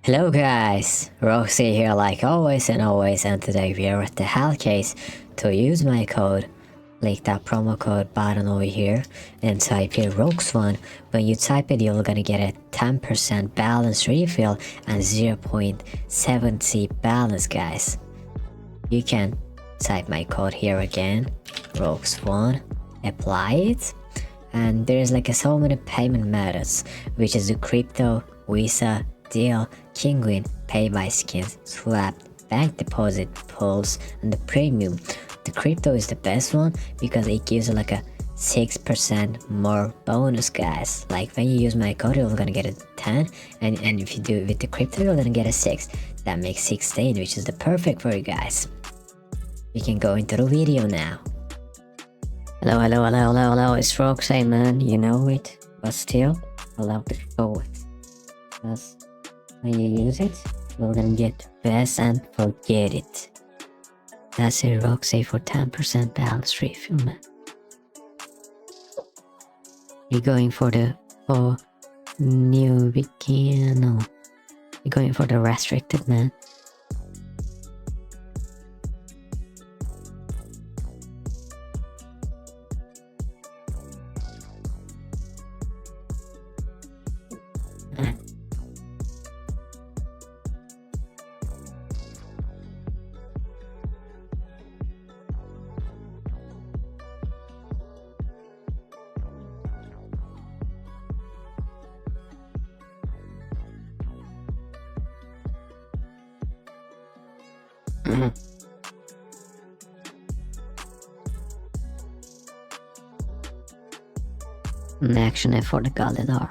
Hello guys, Roxay here like always, and today we are at the hell case. To use my code, click that promo code button over here and type here ROX1. When you type it, you're gonna get a 10% balance refill and 0.70 balance, guys. You can type my code here again, ROX1, apply it, and there's like so many payment methods, which is the crypto, Visa, Deal, Kinguin, Pay by Skins, Swap, Bank Deposit, Pulse, and the Premium. The crypto is the best one because it gives you like a 6% more bonus, guys. Like when you use my code, you're gonna get a 10, and if you do it with the crypto, you're gonna get a 6. That makes 16, which is the perfect for you guys. We can go into the video now. Hello, it's Roxay, man, you know it, but still, I love to show it. Because when you use it, you're gonna get best and forget it. That's it, Roxay for 10% balance refill, man. You're going for the new begin, no. You're going for the restricted, man. Action for the Galidar.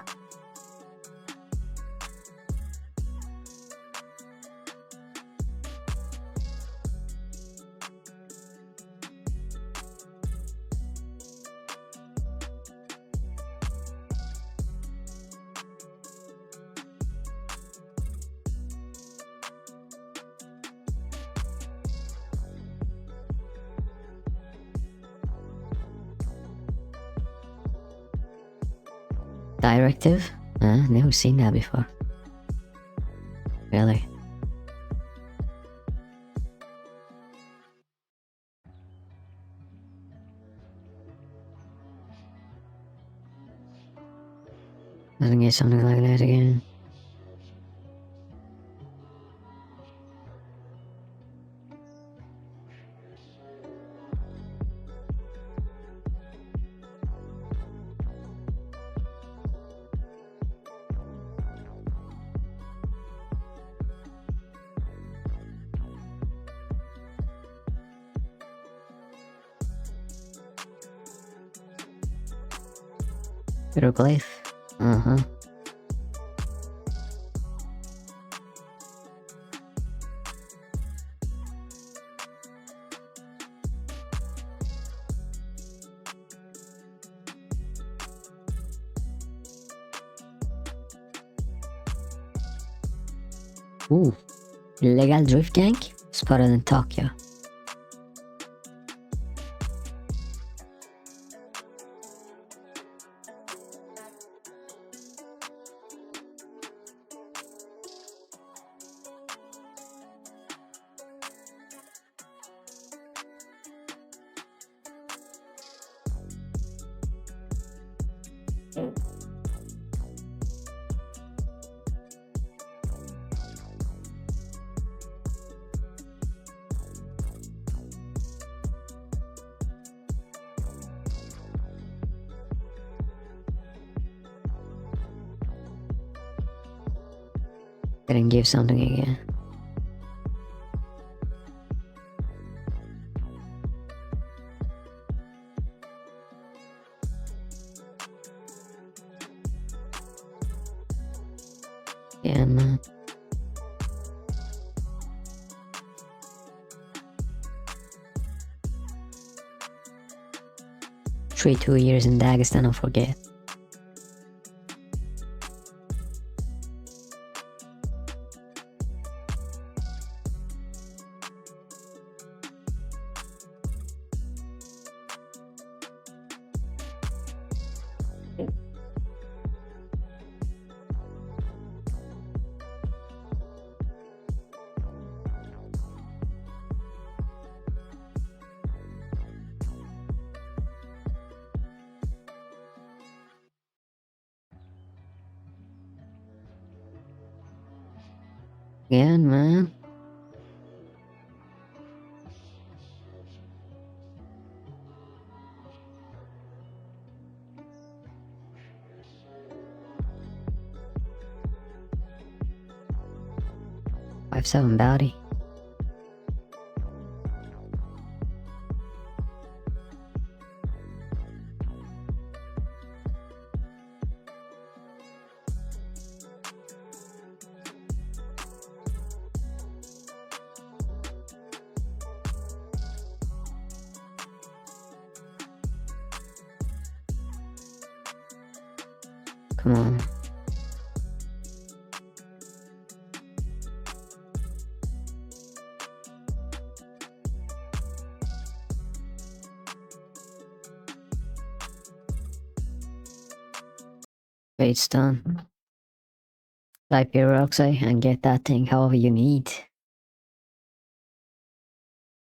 Directive? Never seen that before. Really? Doesn't get something like that again. Hieroglyph. Ooh. Illegal drift gang spotted in Tokyo. Didn't give something again. Yeah, man. Three 2 years in Dagestan, don't forget. Again, man. Five seven baddie. Come on. Bait's done. Type your Roxay and get that thing however you need.